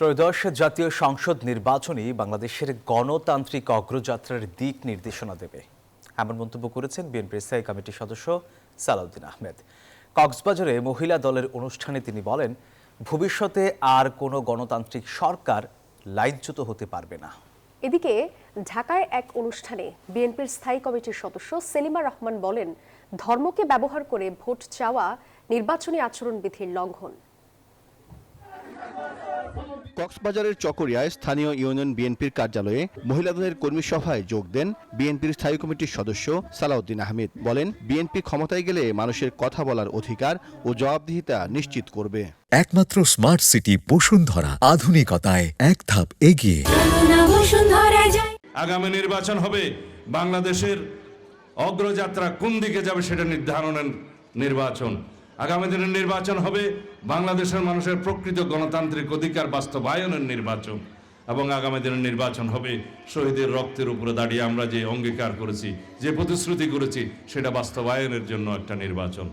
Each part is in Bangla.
ত্রয়োদশ জাতীয় সংসদ নির্বাচনই বাংলাদেশের গণতান্ত্রিক অগ্রযাত্রার দিক নির্দেশনা দেবে এমন মন্তব্য করেছেন বিএনপির স্থায়ী কমিটির সদস্য সালাউদ্দিন আহমেদ। কক্সবাজারে মহিলা দলের অনুষ্ঠানে তিনি বলেন, ভবিষ্যতে আর কোনো গণতান্ত্রিক সরকার লাইনচ্যুত হতে পারবে না। এদিকে ঢাকায় এক অনুষ্ঠানে বিএনপির স্থায়ী কমিটির সদস্য সেলিমা রহমান বলেন, ধর্মকে ব্যবহার করে ভোট চাওয়া নির্বাচনী আচরণবিধির লঙ্ঘন। কক্সবাজারের চকরিয়ায় স্থানীয় ইউনিয়ন বিএনপির কার্যালয়ে মহিলাদের কর্মী সভায় যোগ দেন বিএনপির স্থায়ী কমিটির সদস্য সালাউদ্দিন আহমেদ। বলেন, বিএনপি ক্ষমতায় গেলে মানুষের কথা বলার অধিকার ও জবাবদিহিতা নিশ্চিত করবে। একমাত্র স্মার্ট সিটি বসুন্ধরা, আধুনিকতায় এক ধাপ এগিয়ে। আগামী নির্বাচন হবে বাংলাদেশের অগ্রযাত্রা কোন দিকে যাবে সেটা নির্ধারণের নির্বাচন। আগামী দিনের নির্বাচন হবে বাংলাদেশের মানুষের প্রকৃত গণতান্ত্রিক অধিকার বাস্তবায়নের নির্বাচন, এবং আগামী দিনের নির্বাচন হবে শহীদের রক্তের উপরে দাঁড়িয়ে আমরা যে অঙ্গীকার করেছি, যে প্রতিশ্রুতি করেছি, সেটা বাস্তবায়নের জন্য একটা নির্বাচন।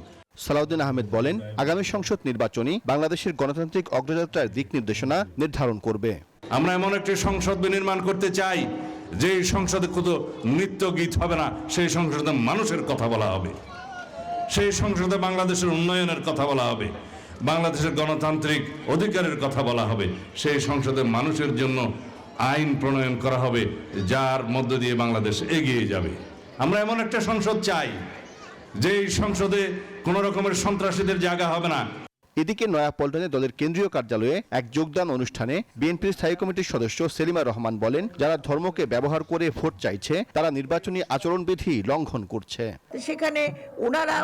সালাউদ্দিন আহমেদ বলেন, আগামী সংসদ নির্বাচনই বাংলাদেশের গণতান্ত্রিক অগ্রযাত্রার দিক নির্দেশনা নির্ধারণ করবে। আমরা এমন একটি সংসদ বিনির্মাণ করতে চাই যে সংসদে শুধু নৃত্য গীত হবে না, সেই সংসদে মানুষের কথা বলা হবে, সেই সংসদে বাংলাদেশের উন্নয়নের কথা বলা হবে, বাংলাদেশের গণতান্ত্রিক অধিকারের কথা বলা হবে, সেই সংসদে মানুষের জন্য আইন প্রণয়ন করা হবে যার মধ্য দিয়ে বাংলাদেশ এগিয়ে যাবে। আমরা এমন একটা সংসদ চাই যেই সংসদে কোনো রকমের সন্ত্রাসীদের জায়গা হবে না। এদিকে নয়াপল্টনে দলের কেন্দ্রীয় কার্যালয়ে এক যোগদান অনুষ্ঠানে বিএনপির স্থায়ী কমিটির সদস্য সেলিমা রহমান বলেন, যারা ধর্মকে ব্যবহার করে ভোট চাইছে তারা নির্বাচনী আচরণবিধি লঙ্ঘন করছে। সেখানে ওনারা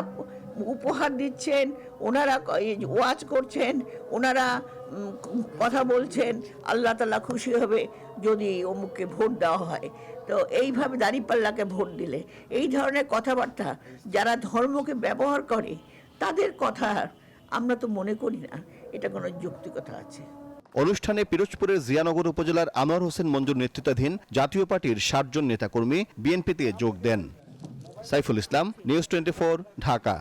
উপহার দিচ্ছেন, ওনারা ওয়াজ করছেন, ওনারা কথা বলছেন, আল্লাহ তাআলা খুশি হবে যদি অমুককে ভোট দেওয়া হয়। তো এইভাবে দাঁড়িপাল্লাকে ভোট দিলে এই ধরনের কথাবার্তা যারা ধর্মকে ব্যবহার করে তাদের কথা আমরা তো মনে করি না এটা কোনো যৌক্তিকতা আছে। অনুষ্ঠানে পিরোজপুরের জিয়ানগর উপজেলার আনোয়ার হোসেন মঞ্জুর নেতৃত্বাধীন জাতীয় পার্টির 60 জন নেতাকর্মী বিএনপিতে যোগ দেন। সাইফুল ইসলাম, নিউজ 24, ঢাকা।